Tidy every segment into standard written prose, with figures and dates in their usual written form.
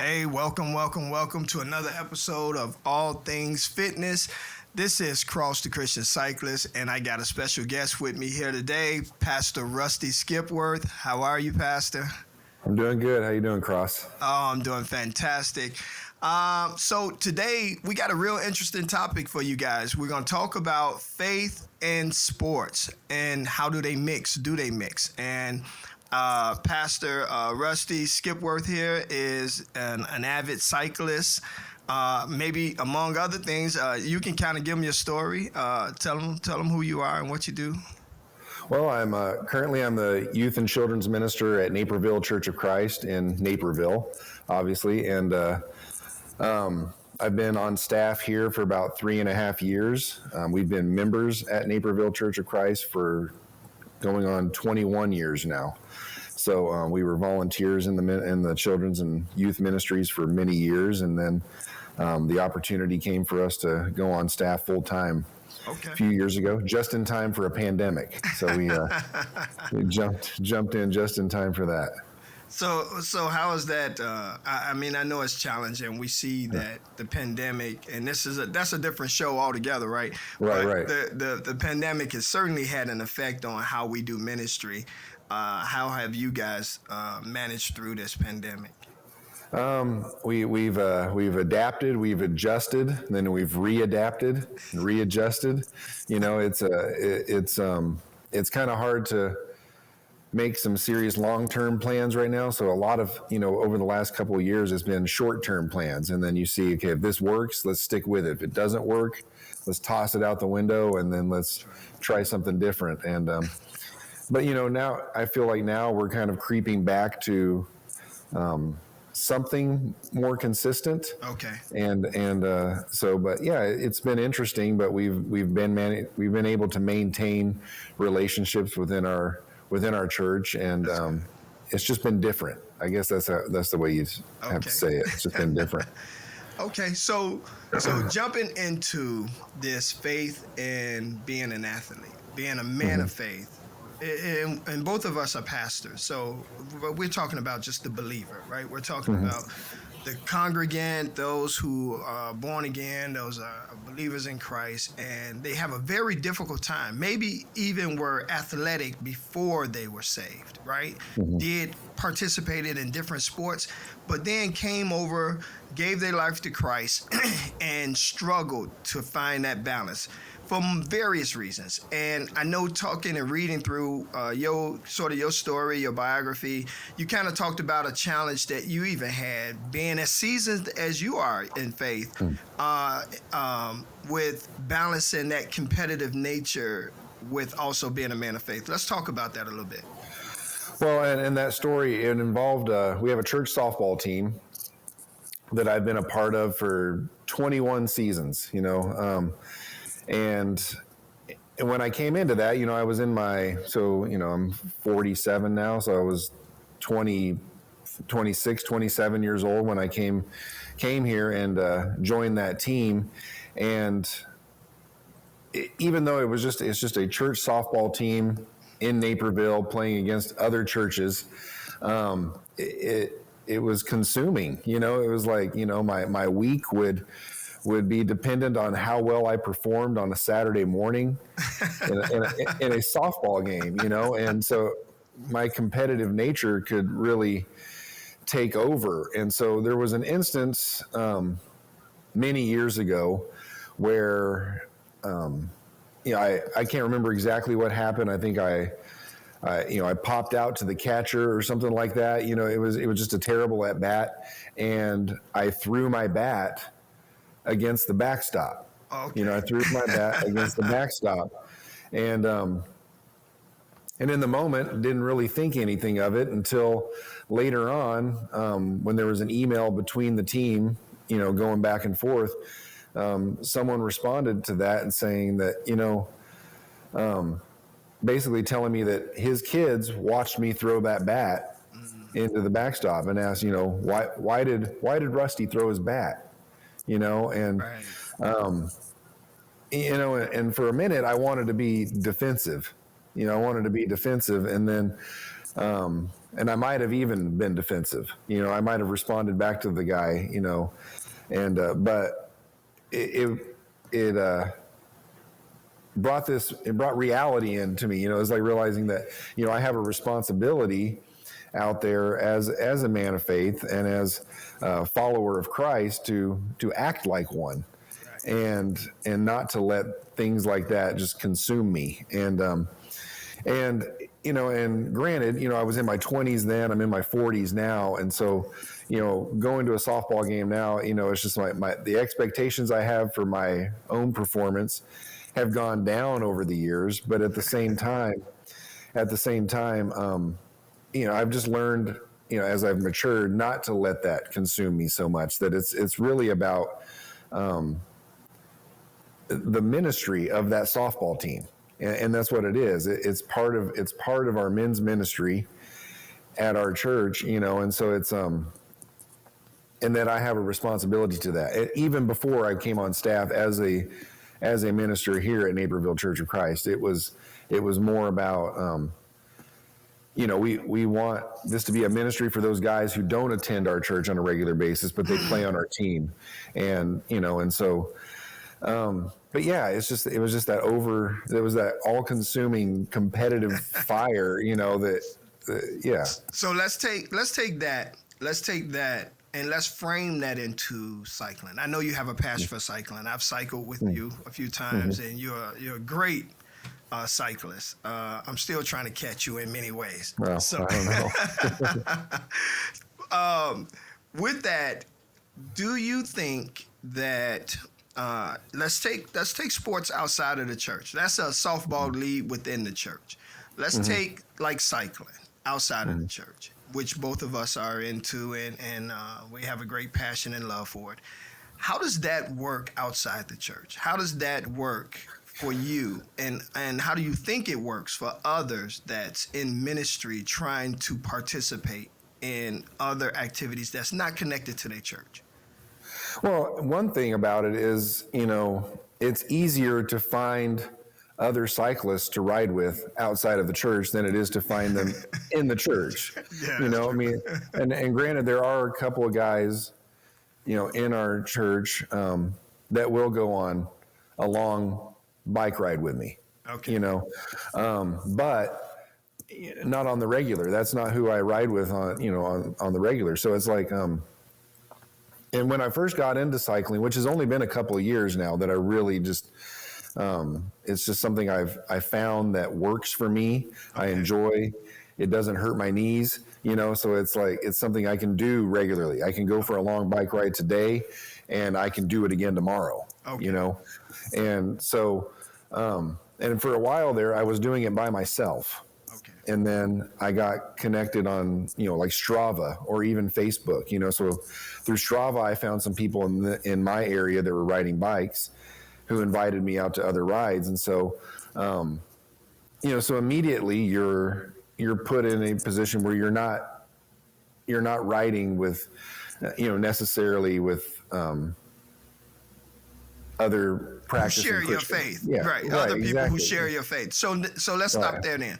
Hey, welcome to another episode of All Things Fitness. This is Cross the Christian Cyclist, and I got a special guest with me here today, Pastor Rusty Skipworth. How are you, Pastor? I'm doing good. How you doing, Cross? Oh, I'm doing fantastic. So today we got a real interesting topic for you guys. We're going to talk about faith and sports and how do they mix? Do they mix? And Pastor Rusty Skipworth here is an avid cyclist. Maybe among other things, you can kind of give them your story. Tell them who you are and what you do. Well, I'm currently I'm the youth and children's minister at Naperville Church of Christ in Naperville, obviously, and I've been on staff here for about 3.5 years. We've been members at Naperville Church of Christ for going on 21 years now. So we were volunteers in the children's and youth ministries for many years, and then the opportunity came for us to go on staff full time a few years ago, just in time for a pandemic. So we jumped in just in time for that. So how is that? I mean, I know it's challenging. We see that the pandemic, and that's a different show altogether, right? Right. The pandemic has certainly had an effect on how we do ministry. How have you guys managed through this pandemic? We've adapted, we've adjusted, then we've readapted and readjusted. You know, it's kind of hard to make some serious long-term plans right now. So a lot of, over the last couple of years has been short-term plans. And then you see, okay, if this works, let's stick with it. If it doesn't work, let's toss it out the window and then let's try something different. And, but now I feel like now we're kind of creeping back to, something more consistent. Okay. But yeah, it's been interesting, but we've been able to maintain relationships within our church, and it's just been different. I guess that's the way you have to say it. It's just been different. Okay, so jumping into this faith and being an athlete, being a man of faith, and both of us are pastors, so we're talking about just the believer, right? We're talking about the congregant, those who are born again, those are believers in Christ, and they have a very difficult time. Maybe even were athletic before they were saved, right? Did participated in different sports, but then came over, gave their life to Christ, and struggled to find that balance for various reasons. And I know talking and reading through your story, your biography, you kind of talked about a challenge that you even had being as seasoned as you are in faith, with balancing that competitive nature with also being a man of faith. Let's talk about that a little bit. Well, and that story, it involved, we have a church softball team that I've been a part of for 21 seasons, and when I came into that, I was in I'm 47 now, so I was 26, 27 years old when I came here and joined that team. And even though it's just a church softball team in Naperville playing against other churches, it was consuming. It was like, my week would be dependent on how well I performed on a Saturday morning in a softball game, and so my competitive nature could really take over. And so there was an instance many years ago where, I can't remember exactly what happened. I think I popped out to the catcher or something like that. It was just a terrible at bat, and I threw my bat against the backstop. Okay. I threw my bat against the backstop, and in the moment didn't really think anything of it until later on, when there was an email between the team, going back and forth. Someone responded to that and saying that, basically telling me that his kids watched me throw that bat into the backstop and asked, why did Rusty throw his bat? And, Right. and for a minute I wanted to be defensive, and then And I might have even been defensive. I might have responded back to the guy, and but it brought reality into me. It's like realizing that I have a responsibility out there as a man of faith and as a follower of Christ to act like one, and not to let things like that just consume me. And granted, I was in my 20s then, I'm in my 40s now, and so going to a softball game now, it's just the expectations I have for my own performance have gone down over the years, but at the same time, I've just learned, as I've matured, not to let that consume me so much. That it's really about the ministry of that softball team, and that's what it is. It's part of our men's ministry at our church, and so it's and that I have a responsibility to that. Even before I came on staff as a minister here at Naperville Church of Christ, it was more about. We want this to be a ministry for those guys who don't attend our church on a regular basis, but they play on our team, and so. But yeah, it was just that all-consuming competitive fire, yeah. So let's take that, and let's frame that into cycling. I know you have a passion for cycling. I've cycled with you a few times, and you're a great cyclist. I'm still trying to catch you in many ways. Well, so, I don't know. With that, do you think that let's take sports outside of the church? That's a softball league within the church. Let's take like cycling outside of the church, which both of us are into, and we have a great passion and love for it. How does that work outside the church? How does that work for you, and how do you think it works for others that's in ministry trying to participate in other activities that's not connected to their church? Well, one thing about it is, it's easier to find other cyclists to ride with outside of the church than it is to find them in the church. And granted, there are a couple of guys, in our church that will go on a long bike ride with me. Okay. But not on the regular. That's not who I ride with on the regular. So it's like, and when I first got into cycling, which has only been a couple of years now, that I really just, it's just something I found that works for me. Okay. I enjoy. It doesn't hurt my knees, so it's like, it's something I can do regularly. I can go for a long bike ride today and I can do it again tomorrow, okay. And so, and for a while there, I was doing it by myself. Okay. And then I got connected on, like Strava or even Facebook, so through Strava, I found some people in my area that were riding bikes who invited me out to other rides. And so, so immediately you're put in a position where you're not riding with, necessarily with, other practices. Who share your faith. Yeah, right. Other people exactly. who share your faith. So let's stop there then.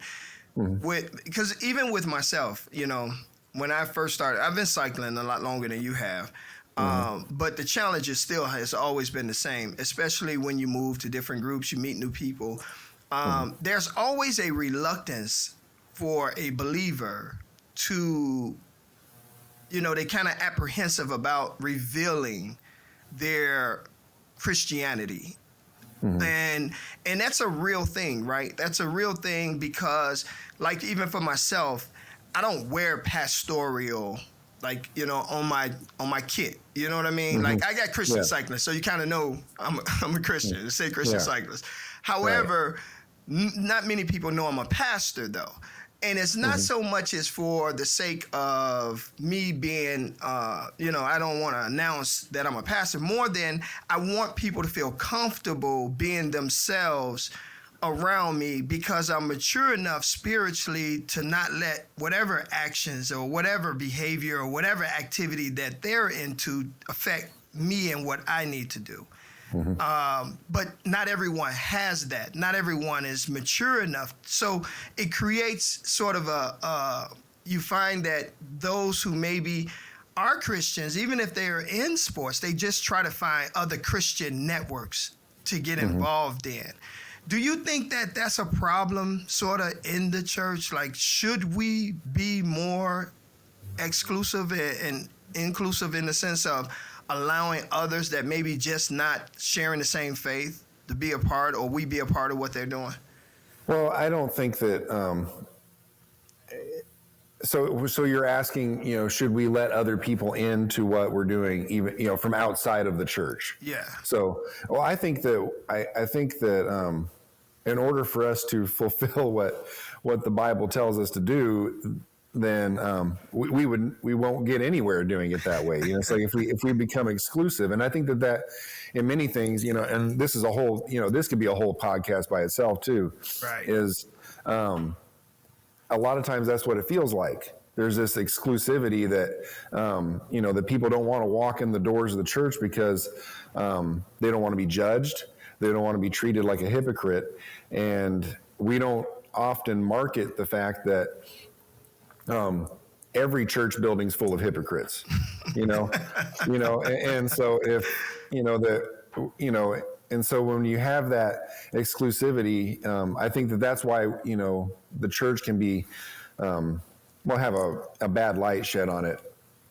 Because even with myself, when I first started, I've been cycling a lot longer than you have. But the challenge has always been the same, especially when you move to different groups, you meet new people. There's always a reluctance for a believer to, they kind of apprehensive about revealing their Christianity. And that's a real thing, right? That's a real thing because, like, even for myself, I don't wear pastoral, like, on my kit. You know what I mean? Like, I got Christian cyclist, so you kind of know I'm a Christian. Say Christian cyclist. However, not many people know I'm a pastor, though. And it's not so much as for the sake of me being, I don't want to announce that I'm a pastor, more than I want people to feel comfortable being themselves around me, because I'm mature enough spiritually to not let whatever actions or whatever behavior or whatever activity that they're into affect me and what I need to do. But not everyone has that. Not everyone is mature enough. So it creates sort of you find that those who maybe are Christians, even if they are in sports, they just try to find other Christian networks to get involved in. Do you think that that's a problem sort of in the church? Like, should we be more exclusive and inclusive in the sense of allowing others that maybe just not sharing the same faith to be a part, or we be a part of what they're doing? Well, I don't think that. So you're asking, should we let other people into what we're doing, even from outside of the church? Yeah. So, well, I think that in order for us to fulfill what the Bible tells us to do, then we won't get anywhere doing it that way. It's like if we become exclusive, and I think that in many things, and this is a whole, this could be a whole podcast by itself too. Right. Is a lot of times that's what it feels like. There's this exclusivity that, that people don't want to walk in the doors of the church because they don't want to be judged. They don't want to be treated like a hypocrite. And we don't often market the fact that every church building's full of hypocrites, and so and so when you have that exclusivity, I think that's why, the church can be, have a bad light shed on it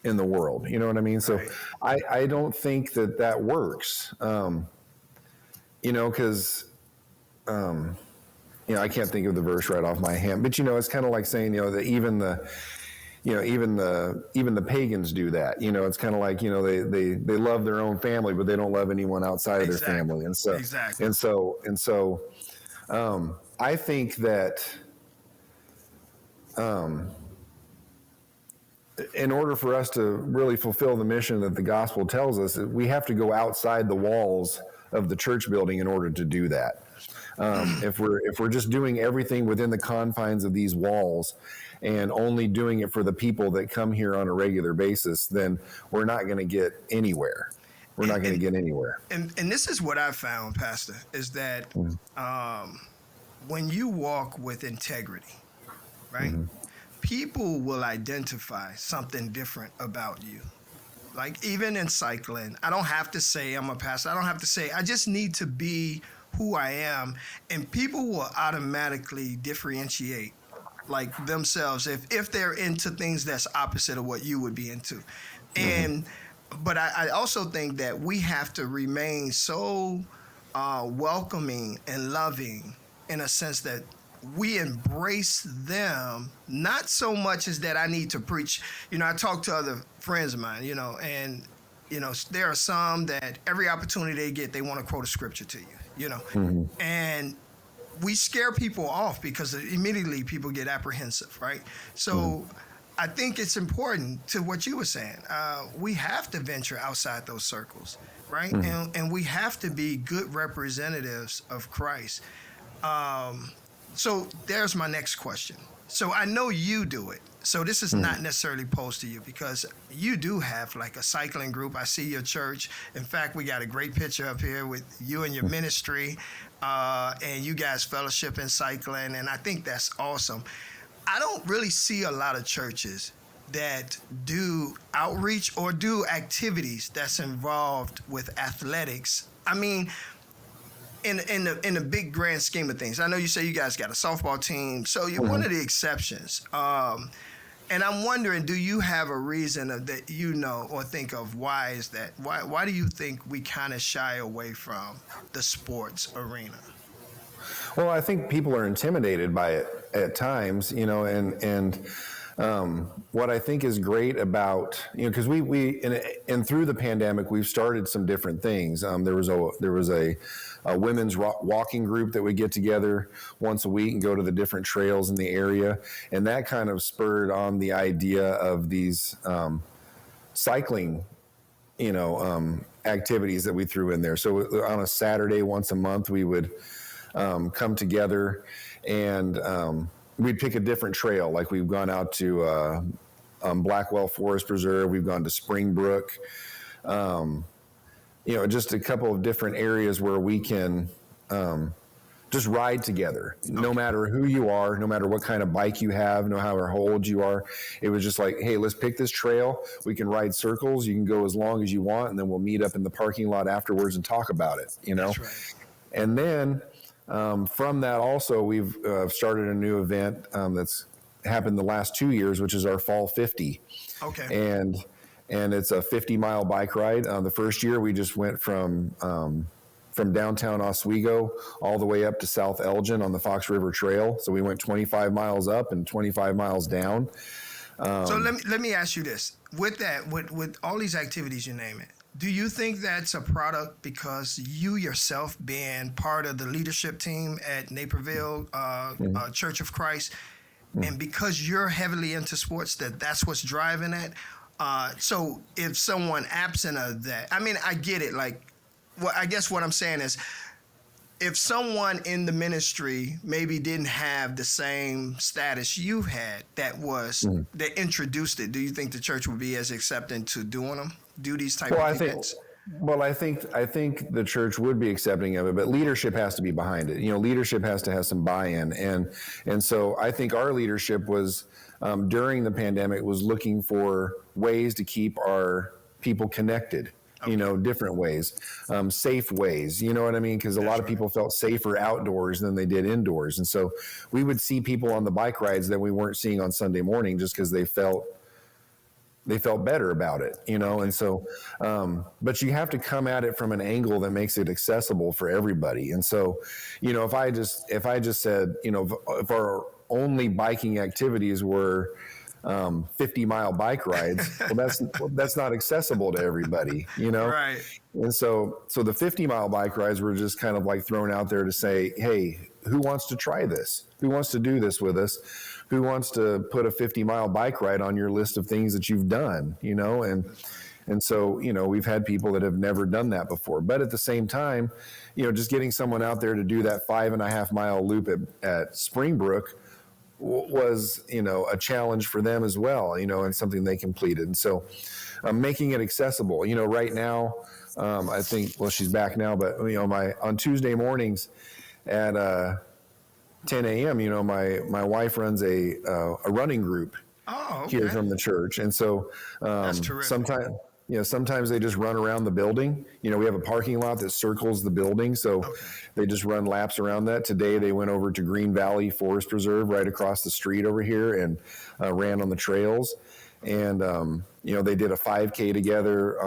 in the world. You know what I mean? So right. I don't think that works, because, I can't think of the verse right off my hand, but, it's kind of like saying, that even the pagans do that. It's kind of like, they love their own family, but they don't love anyone outside of their family. And so, I think that, in order for us to really fulfill the mission that the gospel tells us, we have to go outside the walls of the church building in order to do that. If we're just doing everything within the confines of these walls and only doing it for the people that come here on a regular basis, then we're not going to get anywhere. We're not going to get anywhere. And this is what I've found, Pastor, is that when you walk with integrity, right, people will identify something different about you. Like even in cycling, I don't have to say I'm a pastor. I don't have to say, I just need to be who I am, and people will automatically differentiate like themselves if they're into things that's opposite of what you would be into. And but I also think that we have to remain so welcoming and loving in a sense that we embrace them, not so much as that I need to preach. I talk to other friends of mine, and there are some that every opportunity they get, they want to quote a scripture to you, and we scare people off because immediately people get apprehensive, right? So I think it's important to what you were saying. We have to venture outside those circles, right? And we have to be good representatives of Christ. So there's my next question. So I know you do it. So this is not necessarily posed to you because you do have like a cycling group. I see your church. In fact, we got a great picture up here with you and your ministry, and you guys fellowship in cycling, and I think that's awesome. I don't really see a lot of churches that do outreach or do activities that's involved with athletics. I mean, in the big grand scheme of things, I know you say you guys got a softball team, so you're one of the exceptions. And I'm wondering, do you have a reason that or think of why is that? Why do you think we kind of shy away from the sports arena? Well, I think people are intimidated by it at times, and what I think is great about, because we through the pandemic, we've started some different things. There was a women's walking group that would get together once a week and go to the different trails in the area. And that kind of spurred on the idea of these cycling, activities that we threw in there. So on a Saturday, once a month, we would come together and we'd pick a different trail. Like we've gone out to Blackwell Forest Preserve. We've gone to Springbrook. just a couple of different areas where we can just ride together, no matter who you are, no matter what kind of bike you have, no matter how old you are. It was just like, hey, let's pick this trail. We can ride circles. You can go as long as you want, and then we'll meet up in the parking lot afterwards and talk about it, That's right. And then from that also, we've started a new event that's happened the last 2 years, which is our Fall 50. Okay. And it's a 50-mile bike ride. The first year, we just went from downtown Oswego all the way up to South Elgin on the Fox River Trail. So we went 25 miles up and 25 miles down. So let me ask you this: with that, with all these activities, you name it, do you think that's a product because you yourself being part of the leadership team at Naperville Church of Christ, and because you're heavily into sports, that's what's driving it? So if someone absent of that, I mean, I get it. Like, well, I guess what I'm saying is, if someone in the ministry maybe didn't have the same status you had that introduced it, do you think the church would be as accepting to do these type of events? I think the church would be accepting of it, but leadership has to be behind it. Leadership has to have some buy-in, and so I think our leadership was during the pandemic was looking for ways to keep our people connected. Different ways, safe ways, you know what I mean? Because a lot of people felt safer outdoors than they did indoors. And so we would see people on the bike rides that we weren't seeing on Sunday morning just because they felt better about it, And so, but you have to come at it from an angle that makes it accessible for everybody. And so, if I just said, if our only biking activities were 50-mile bike rides, well, that's not accessible to everybody, Right. And so the 50-mile bike rides were just kind of like thrown out there to say, hey, who wants to try this? Who wants to do this with us? Who wants to put a 50-mile bike ride on your list of things that you've done, And so, we've had people that have never done that before. But at the same time, just getting someone out there to do that 5.5-mile loop at Springbrook was, a challenge for them as well, and something they completed. And so making it accessible, right now, I think, well, she's back now, but, on Tuesday mornings at 10 a.m., my wife runs a running group here from the church. And so sometimes they just run around the building. We have a parking lot that circles the building. So they just run laps around that. Today they went over to Green Valley Forest Preserve right across the street over here and ran on the trails. And, they did a 5K together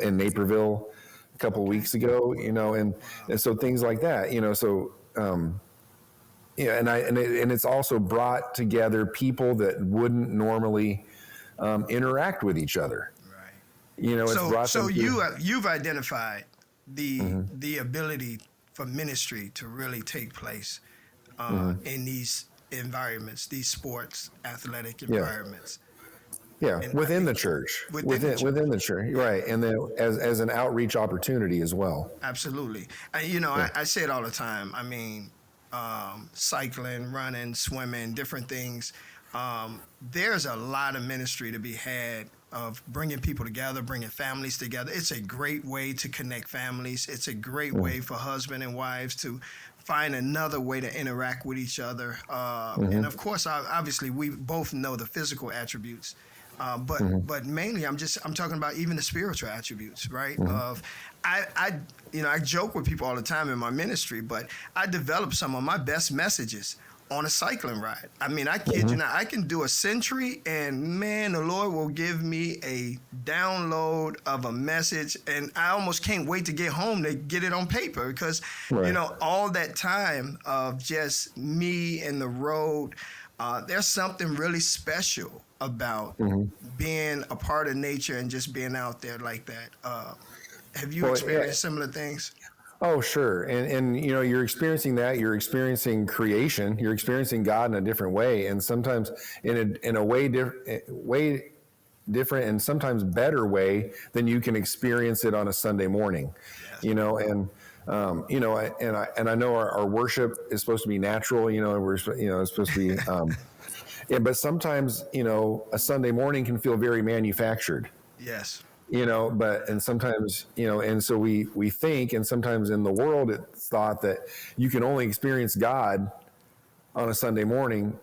in Naperville a couple of weeks ago, and so things like that, so, and it's also brought together people that wouldn't normally interact with each other. So you've identified the ability for ministry to really take place in these environments, these sports, athletic environments. Yeah, within the church, within the church, right, and then as an outreach opportunity as well. Absolutely, I say it all the time. I mean, cycling, running, swimming, different things. There's a lot of ministry to be had of bringing people together, bringing families together. It's a great way to connect families. It's a great way for husband and wives to find another way to interact with each other. And of course, obviously, we both know the physical attributes. But mainly, I'm talking about even the spiritual attributes, right? Of I joke with people all the time in my ministry, but I develop some of my best messages on a cycling ride. I mean, I kid you not, I can do a century and man, the Lord will give me a download of a message and I almost can't wait to get home to get it on paper because, all that time of just me and the road, there's something really special about being a part of nature and just being out there like that. Have you experienced similar things? Oh, sure. And you're experiencing that. You're experiencing creation. You're experiencing God in a different way, and sometimes in a way different and sometimes better way than you can experience it on a Sunday morning. Yes. And I know our worship is supposed to be natural. It's supposed to be. But sometimes a Sunday morning can feel very manufactured. Yes. and sometimes, and so we think, and sometimes in the world it's thought that you can only experience God on a Sunday morning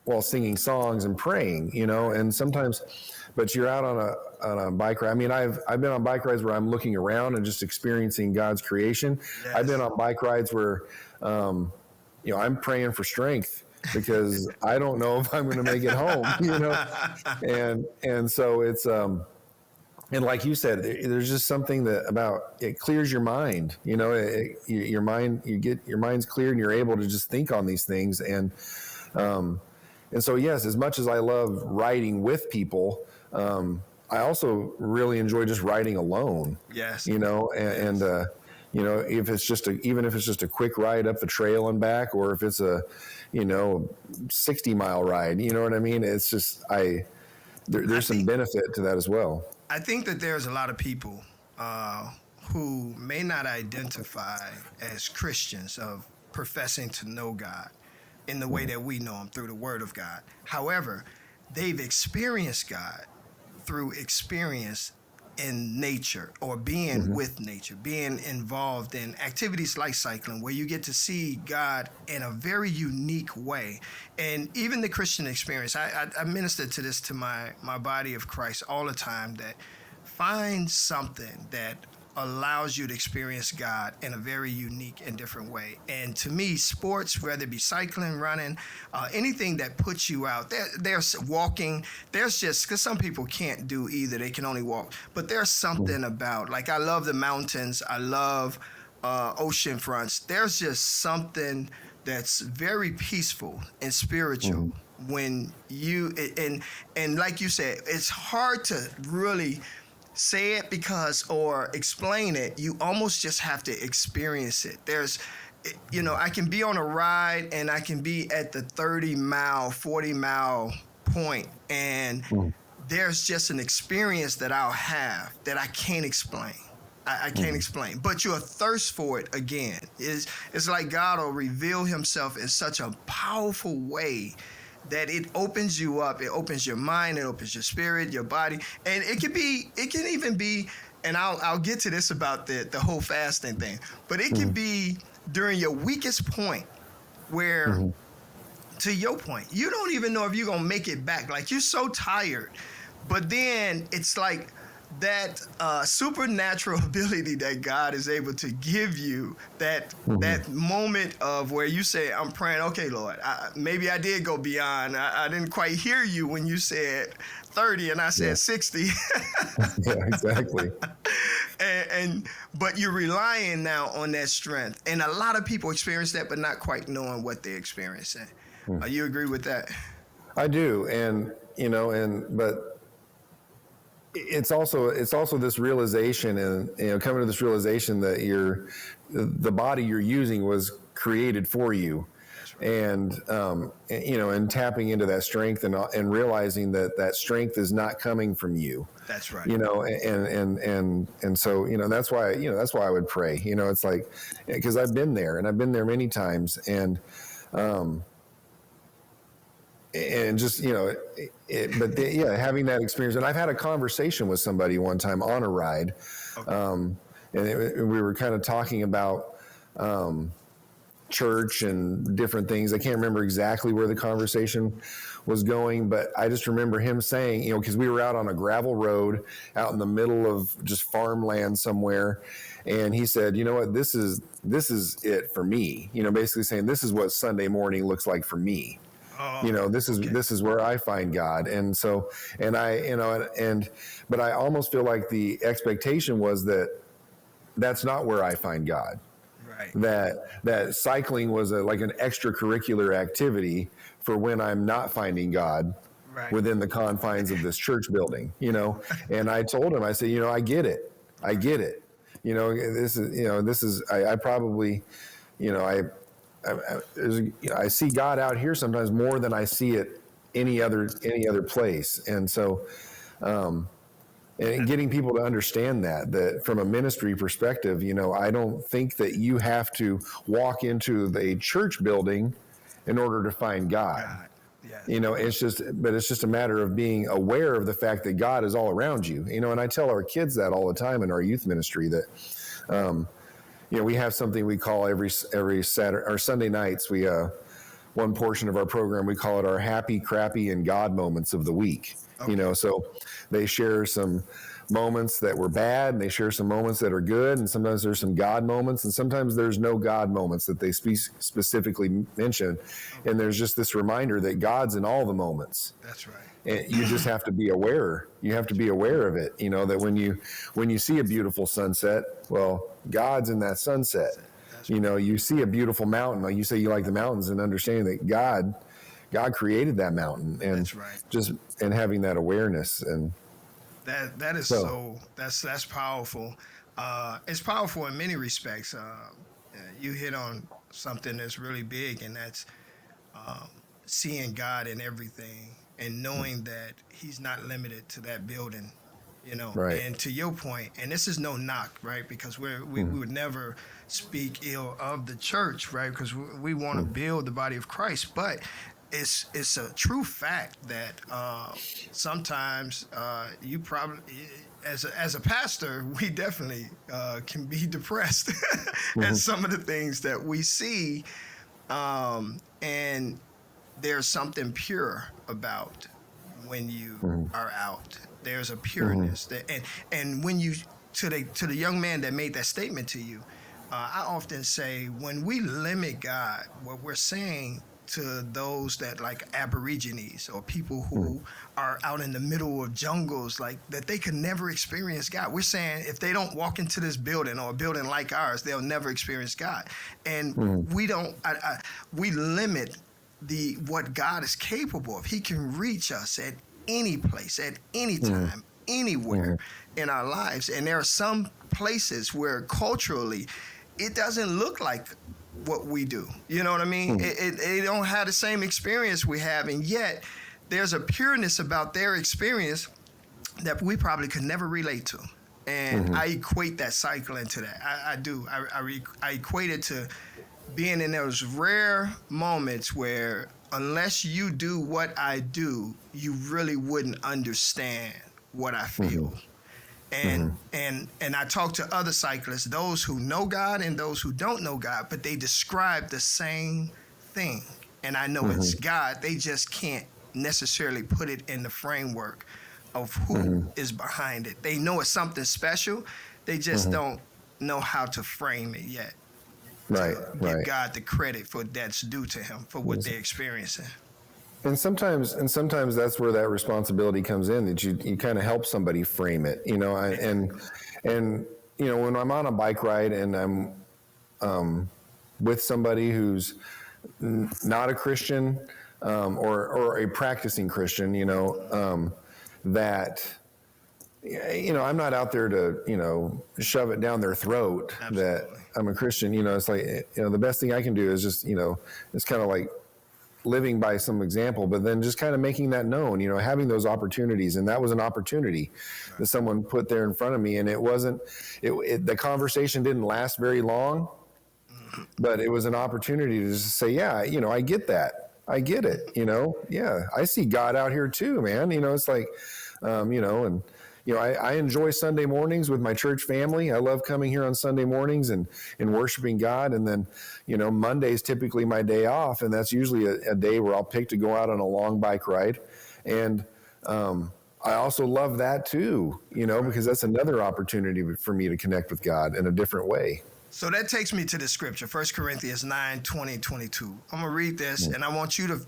while singing songs and praying, and sometimes, but you're out on a bike ride. I mean, I've been on bike rides where I'm looking around and just experiencing God's creation. Yes. I've been on bike rides where, I'm praying for strength because I don't know if I'm going to make it home, and so it's, and like you said, there's just something that about it clears your mind, your mind's cleared and you're able to just think on these things. And so, yes, as much as I love riding with people, I also really enjoy just riding alone. Yes. If it's even if it's just a quick ride up the trail and back, or if it's a, 60-mile ride, you know what I mean? It's just, there's some benefit to that as well. I think that there's a lot of people who may not identify as Christians of professing to know God in the way that we know him through the Word of God. However, they've experienced God through experience in nature, or being with nature, being involved in activities like cycling, where you get to see God in a very unique way. And even the Christian experience, I minister to this to my body of Christ all the time, that find something that allows you to experience God in a very unique and different way. And to me, sports, whether it be cycling, running, anything that puts you out, there's walking, there's just, because some people can't do either, they can only walk, but there's something about, like, I love the mountains, I love ocean fronts, there's just something that's very peaceful and spiritual when you, and like you said, it's hard to really say it or explain it. You almost just have to experience it. There's, I can be on a ride and I can be at the 30-mile, 40-mile point, and there's just an experience that I'll have that I can't explain. I can't explain, but your thirst for it again it's like God will reveal himself in such a powerful way that it opens you up, it opens your mind, it opens your spirit, your body, and it can even be, and I'll get to this about the whole fasting thing, but it can be during your weakest point where, to your point, you don't even know if you're gonna make it back, like you're so tired, but then it's like that supernatural ability that God is able to give you, that moment of where you say, I'm praying, okay, Lord, maybe I did go beyond. I didn't quite hear you when you said 30 and I said 60. Yeah, exactly. But you're relying now on that strength. And a lot of people experience that, but not quite knowing what they're experiencing. You agree with that? I do. And, but it's also this realization, and coming to this realization that the body you're using was created for you. Right. And tapping into that strength and realizing that strength is not coming from you. That's right. And so that's why I would pray. It's like, because I've been there many times, and just having that experience. And I've had a conversation with somebody one time on a ride, and we were kind of talking about church and different things. I can't remember exactly where the conversation was going, but I just remember him saying, because we were out on a gravel road out in the middle of just farmland somewhere, and he said, you know what, this is it for me. Basically saying, this is what Sunday morning looks like for me. This is where I find God. And so, but I almost feel like the expectation was that that's not where I find God. Right. That cycling was like an extracurricular activity for when I'm not finding God within the confines of this church building, and I told him, I said, I get it. This is, I probably, I see God out here sometimes more than I see it any other place. And so, and getting people to understand that from a ministry perspective, I don't think that you have to walk into a church building in order to find God. Yes. It's just a matter of being aware of the fact that God is all around you, and I tell our kids that all the time in our youth ministry that, we have something we call every Saturday or Sunday nights. We, one portion of our program, we call it our happy, crappy, and God moments of the week. Okay. So they share some moments that were bad, and they share some moments that are good, and sometimes there's some God moments, and sometimes there's no God moments that they specifically mention. And there's just this reminder that God's in all the moments. That's right. And you just have to be aware. You have to be aware of it. That when you see a beautiful sunset, well, God's in that sunset. You see a beautiful mountain, like you say you like the mountains, and understanding that God created that mountain, and That's right. and having that awareness. And that is that's powerful. It's powerful in many respects. You hit on something that's really big, and that's seeing God in everything and knowing that He's not limited to that building. Right. And to your point, and this is no knock, right? Because we would never speak ill of the church, right? Because we want to build the body of Christ, but it's a true fact that sometimes you probably, as a pastor, we definitely can be depressed at some of the things that we see, and there's something pure about when you are out. There's a pureness that, and when you to the young man that made that statement to you, I often say when we limit God, what we're saying to those that like Aborigines or people who are out in the middle of jungles, like that they can never experience God. We're saying if they don't walk into this building or a building like ours, they'll never experience God. And we don't. We limit what God is capable of. He can reach us at any place, at any time, anywhere in our lives. And there are some places where culturally it doesn't look like what we do. You know what I mean? They don't have the same experience we have, and yet there's a pureness about their experience that we probably could never relate to. And I equate that cycling to that. I do. I equate it to being in those rare moments where unless you do what I do, you really wouldn't understand what I feel. And I talk to other cyclists, those who know God and those who don't know God, but they describe the same thing. And I know it's God. They just can't necessarily put it in the framework of who is behind it. They know it's something special. They just don't know how to frame it yet. Right. Give God the credit for that's due to Him for what they're experiencing. And sometimes that's where that responsibility comes in, that you kind of help somebody frame it, and when I'm on a bike ride and I'm with somebody who's not a Christian or a practicing Christian, that I'm not out there to shove it down their throat. Absolutely. That I'm a Christian. It's like the best thing I can do is just it's kind of like living by some example, but then just kind of making that known, having those opportunities. And that was an opportunity that someone put there in front of me. And the conversation didn't last very long, but it was an opportunity to just say, yeah, I get that. I get it. Yeah, I see God out here too, man. It's like, I enjoy Sunday mornings with my church family. I love coming here on Sunday mornings and worshiping God. And then, Monday is typically my day off. And that's usually a day where I'll pick to go out on a long bike ride. And I also love that too, because that's another opportunity for me to connect with God in a different way. So that takes me to the scripture, 1 Corinthians 9:20-22. I'm going to read this, and I want you to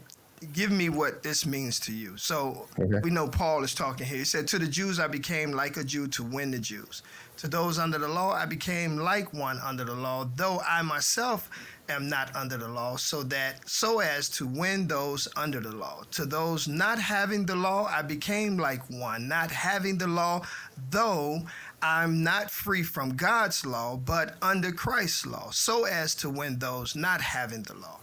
give me what this means to you. So we know Paul is talking here. He said, to the Jews, I became like a Jew to win the Jews. To those under the law, I became like one under the law, though I myself am not under the law, so as to win those under the law. To those not having the law, I became like one, not having the law, though I'm not free from God's law, but under Christ's law, so as to win those not having the law.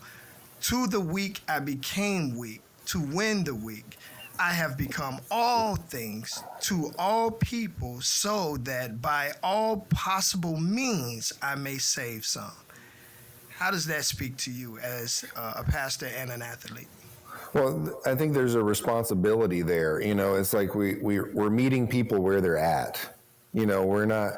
To the weak, I became weak, to win the weak. I have become all things to all people, so that by all possible means I may save some. How does that speak to you as a pastor and an athlete? Well, I think there's a responsibility there. You know, it's like we're meeting people where they're at. You know, we're not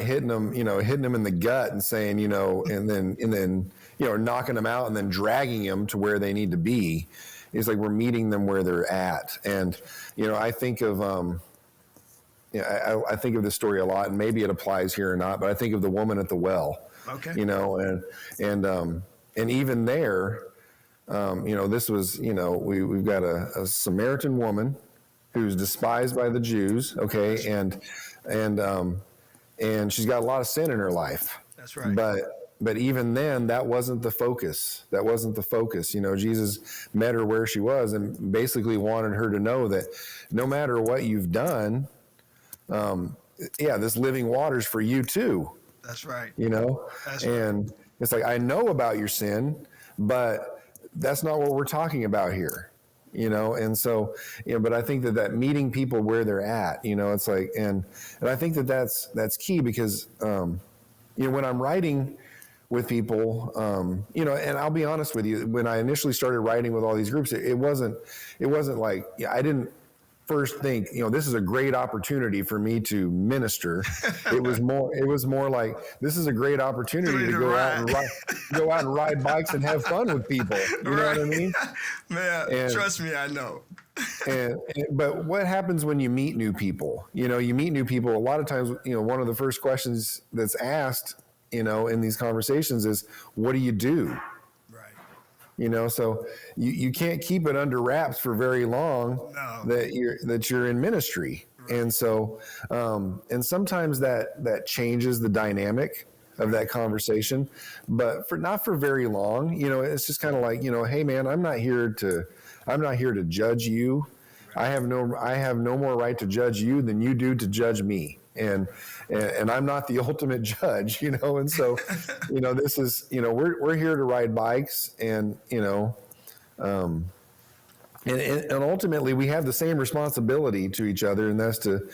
hitting them, hitting them in the gut and saying, and then knocking them out and then dragging them to where they need to be. It's like we're meeting them where they're at. And, I think of, I think of this story a lot, and maybe it applies here or not, but I think of the woman at the well. Okay. And even there, this was, we've got a Samaritan woman who's despised by the Jews, okay, and she's got a lot of sin in her life. That's right. But even then, that wasn't the focus. That wasn't the focus. Jesus met her where she was and basically wanted her to know that no matter what you've done, this living water's for you too. That's right. That's and right. It's like, I know about your sin, but that's not what we're talking about here. And so, but I think that meeting people where they're at, it's like, and I think that's key because, when I'm writing with people, and I'll be honest with you, when I initially started writing with all these groups, it wasn't like, I didn't first think, this is a great opportunity for me to minister. It was more like, this is a great opportunity to go out and ride bikes and have fun with people. You know what I mean? Man, trust me, I know. But what happens when you meet new people? You meet new people. A lot of times, one of the first questions that's asked, in these conversations is, what do you do? So you can't keep it under wraps for very long. No. that you're in ministry. Right. And so, and sometimes that changes the dynamic of that conversation, but not for very long. It's just kind of like, hey man, I'm not here to judge you. Right. I have no more right to judge you than you do to judge me. And I'm not the ultimate judge, and so, this is, we're here to ride bikes and ultimately we have the same responsibility to each other, and that's to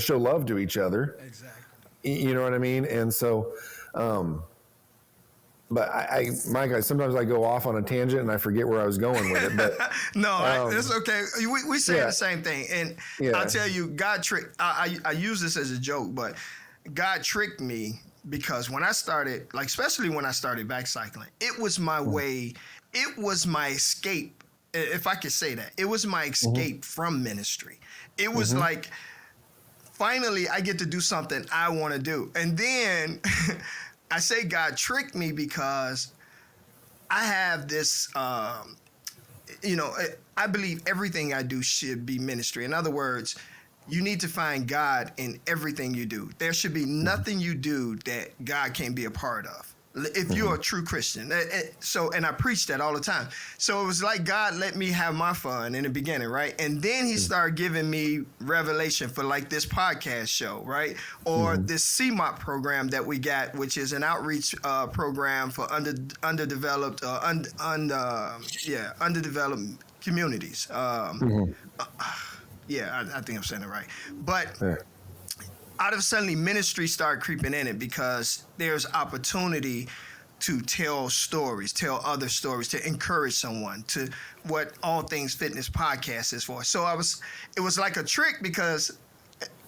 show love to each other. Exactly. You know what I mean? And so, but Mike, sometimes I go off on a tangent and I forget where I was going with it. But no, it's okay. We say the same thing, and I'll tell you, God tricked. I use this as a joke, but God tricked me because when I started, like especially when I started back cycling, it was my way. It was my escape, if I could say that. It was my escape from ministry. It was like, finally, I get to do something I want to do, and then. I say God tricked me because I have this, I believe everything I do should be ministry. In other words, you need to find God in everything you do. There should be nothing you do that God can't be a part of. If you're a true Christian. And I preach that all the time. So it was like God let me have my fun in the beginning, right? And then he started giving me revelation for like this podcast show, right? Or this CMOP program that we got, which is an outreach program for underdeveloped communities. I think I'm saying it right. But out of suddenly ministry started creeping in it because there's opportunity to tell stories, tell other stories, to encourage someone, to what All Things Fitness podcast is for. So it was like a trick because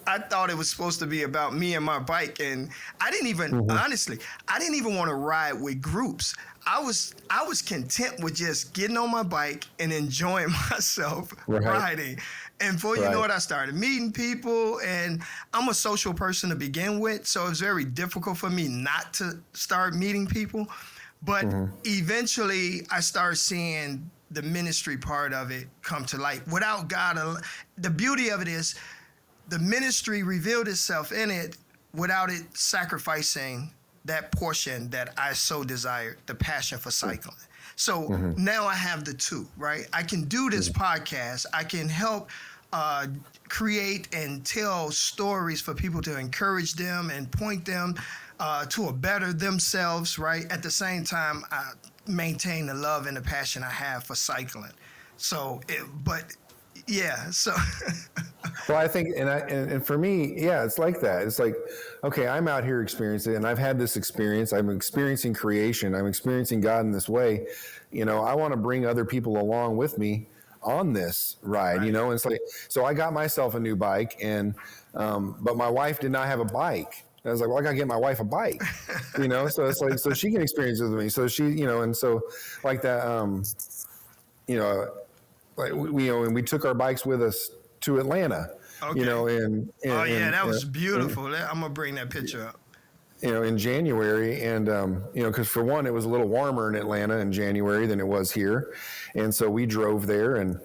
I thought it was supposed to be about me and my bike, and I didn't even honestly, I didn't even want to ride with groups. I was content with just getting on my bike and enjoying myself riding. And before you know it, I started meeting people, and I'm a social person to begin with, so it's very difficult for me not to start meeting people. But eventually, I started seeing the ministry part of it come to light. Without God, the beauty of it is the ministry revealed itself in it without it sacrificing that portion that I so desired, the passion for cycling. So now I have the two, right? I can do this podcast. I can help create and tell stories for people to encourage them and point them to a better themselves, right? At the same time, I maintain the love and the passion I have for cycling. So, so. Well, I think, and for me, it's like that. It's like, okay, I'm out here experiencing it, and I've had this experience. I'm experiencing creation. I'm experiencing God in this way. I want to bring other people along with me on this ride, Right. and it's like, so I got myself a new bike, and but my wife did not have a bike. I was like, well, I gotta get my wife a bike, so it's like, so she can experience it with me. So she, and so like that, you know, like and we took our bikes with us to Atlanta, Okay. Oh yeah, that was beautiful. I'm gonna bring that picture up. In January. And, because for one, it was a little warmer in Atlanta in January than it was here. And so we drove there, and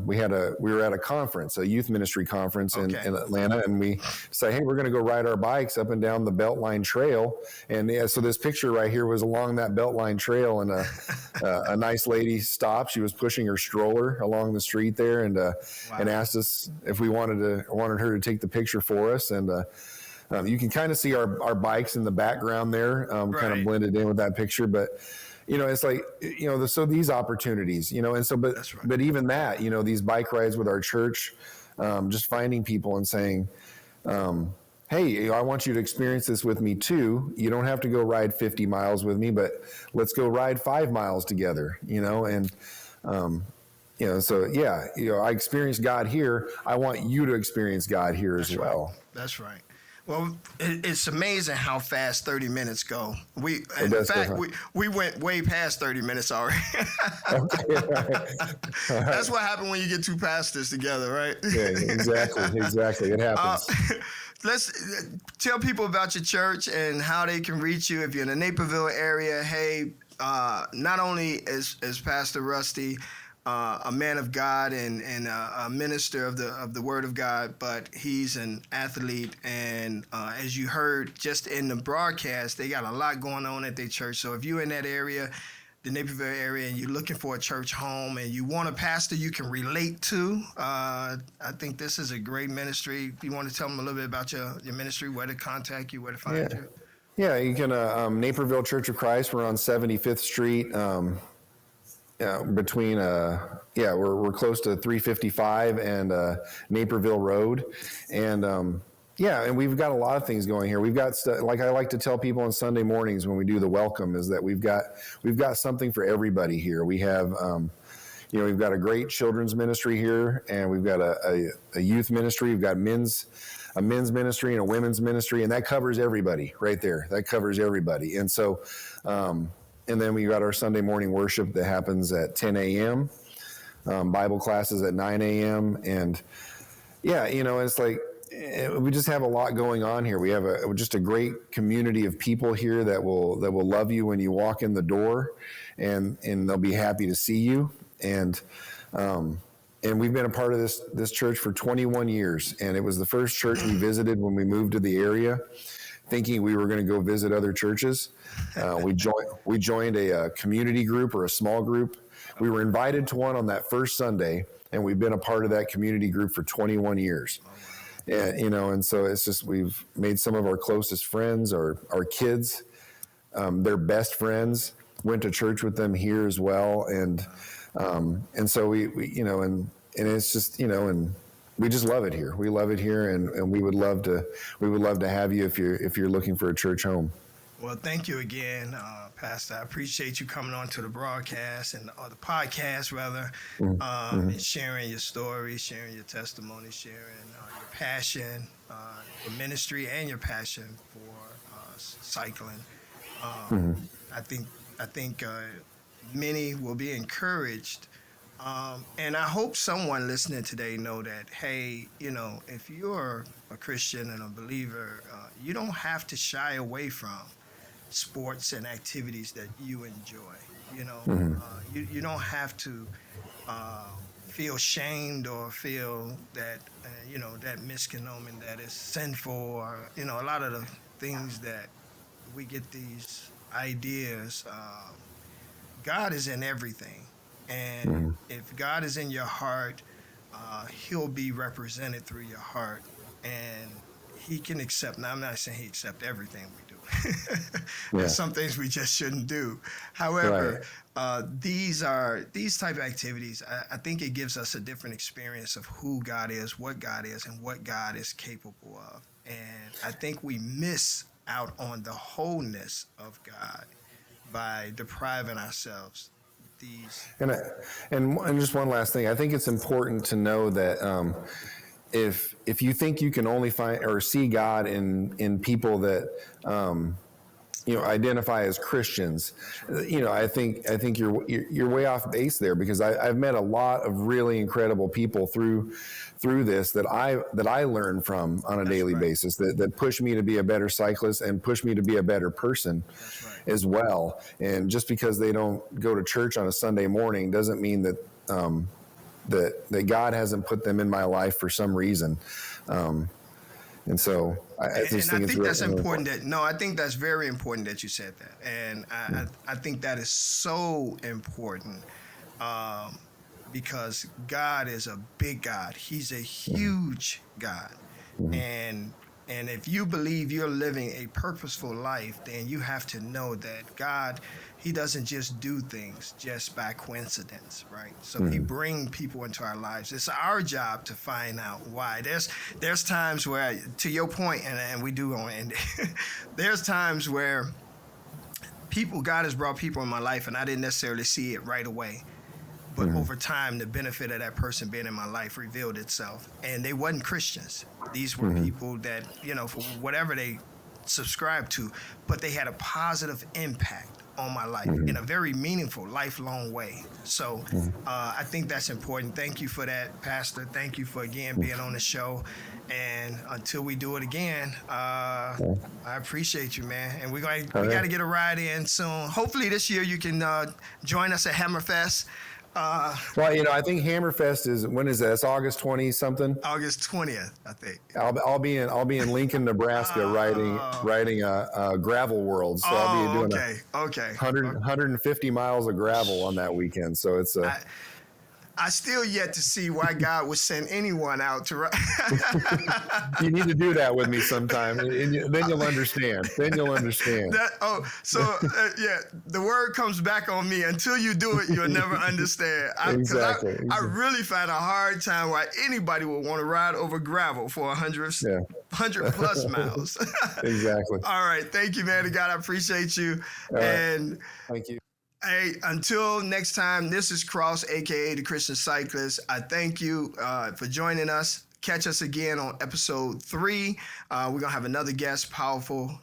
we were at a conference, a youth ministry conference in Atlanta. And we say, hey, we're going to go ride our bikes up and down the Beltline Trail. And so this picture right here was along that Beltline Trail, and a nice lady stopped. She was pushing her stroller along the street there, and and asked us if we wanted her to take the picture for us. And you can kind of see our bikes in the background there, kind of blended in with that picture. But, it's like, so these opportunities, and so, but even that, these bike rides with our church, just finding people and saying, hey, I want you to experience this with me too. You don't have to go ride 50 miles with me, but let's go ride 5 miles together, and, so yeah, I experienced God here. I want you to experience God here as well. That's right. Well, it's amazing how fast 30 minutes go. We went way past 30 minutes already. That's what happened when you get two pastors together, right? Yeah, exactly. It happens. Let's tell people about your church and how they can reach you if you're in the Naperville area. Hey, not only is Pastor Rusty a man of God and a minister of the Word of God, but he's an athlete. And as you heard just in the broadcast, they got a lot going on at their church. So if you're in that area, the Naperville area, and you're looking for a church home and you want a pastor you can relate to, I think this is a great ministry. You want to tell them a little bit about your ministry, where to contact you, where to find you? Yeah, you can, Naperville Church of Christ. We're on 75th Street. Between we're close to 355 and Naperville Road, and and we've got a lot of things going here. We've got like I like to tell people on Sunday mornings when we do the welcome, is that we've got something for everybody here. We have we've got a great children's ministry here, and we've got a youth ministry. We've got a men's ministry and a women's ministry, and that covers everybody right there. That covers everybody, and so. And then we got our Sunday morning worship that happens at 10 a.m., Bible classes at 9 a.m. And it's like, we just have a lot going on here. We have just a great community of people here that will love you when you walk in the door, and they'll be happy to see you. And we've been a part of this church for 21 years. And it was the first church we visited when we moved to the area, thinking we were going to go visit other churches. We joined a community group or a small group. We were invited to one on that first Sunday, and we've been a part of that community group for 21 years. And, and so it's just, we've made some of our closest friends, our kids, their best friends, went to church with them here as well. And so we and it's just, and we just love it here. We love it here, and we would love to have you if you're looking for a church home. Well, thank you again, Pastor. I appreciate you coming on to the broadcast or the podcast, rather, and sharing your story, sharing your testimony, sharing your passion, your ministry, and your passion for cycling. I think many will be encouraged. And I hope someone listening today know that, hey, if you're a Christian and a believer, you don't have to shy away from sports and activities that you enjoy. You don't have to feel shamed or feel that, that misconnomen that is sinful, or, a lot of the things that we get these ideas. God is in everything. And if God is in your heart, he'll be represented through your heart, and he can accept. Now, I'm not saying he accepts everything we do. There's some things we just shouldn't do. However, these type of activities, I think it gives us a different experience of who God is, and what God is capable of. And I think we miss out on the wholeness of God by depriving ourselves these. And just one last thing, I think it's important to know that if you think you can only find or see God in people that identify as Christians, I think you're way off base there, because I've met a lot of really incredible people through this that I learn from on a daily basis that push me to be a better cyclist and push me to be a better person as well. And just because they don't go to church on a Sunday morning doesn't mean that that God hasn't put them in my life for some reason. And so I think that's important. I think that's very important that you said that. And I think that is so important because God is a big God. He's a huge God. And if you believe you're living a purposeful life, then you have to know that God, he doesn't just do things just by coincidence, right? So he brings people into our lives. It's our job to find out why. There's times where, to your point, and we do want to end it, there's times where God has brought people in my life and I didn't necessarily see it right away. But over time, the benefit of that person being in my life revealed itself. And they wasn't Christians. These were people that, for whatever they subscribed to, but they had a positive impact on my life in a very meaningful, lifelong way. So I think that's important. Thank you for that, Pastor. Thank you for, again, being on the show. And until we do it again, I appreciate you, man. And we got to get a ride in soon. Hopefully this year you can join us at Hammerfest. Well, I think Hammerfest when is that? It's August 20 something. August 20th, I think. I'll be in Lincoln, Nebraska, riding a gravel world. So I'll be doing 150 miles of gravel on that weekend. So it's I still yet to see why God would send anyone out to ride. You need to do that with me sometime, and then you'll understand. The word comes back on me. Until you do it, you'll never understand. Exactly. I really find a hard time why anybody would want to ride over gravel for 100 plus miles. Exactly. All right. Thank you, man. God, I appreciate you. And thank you. Hey, until next time, this is Cross, a.k.a. The Christian Cyclist. I thank you for joining us. Catch us again on episode 3. We're going to have another guest, powerful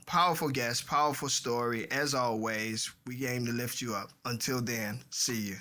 guest, powerful story. As always, we aim to lift you up. Until then, see you.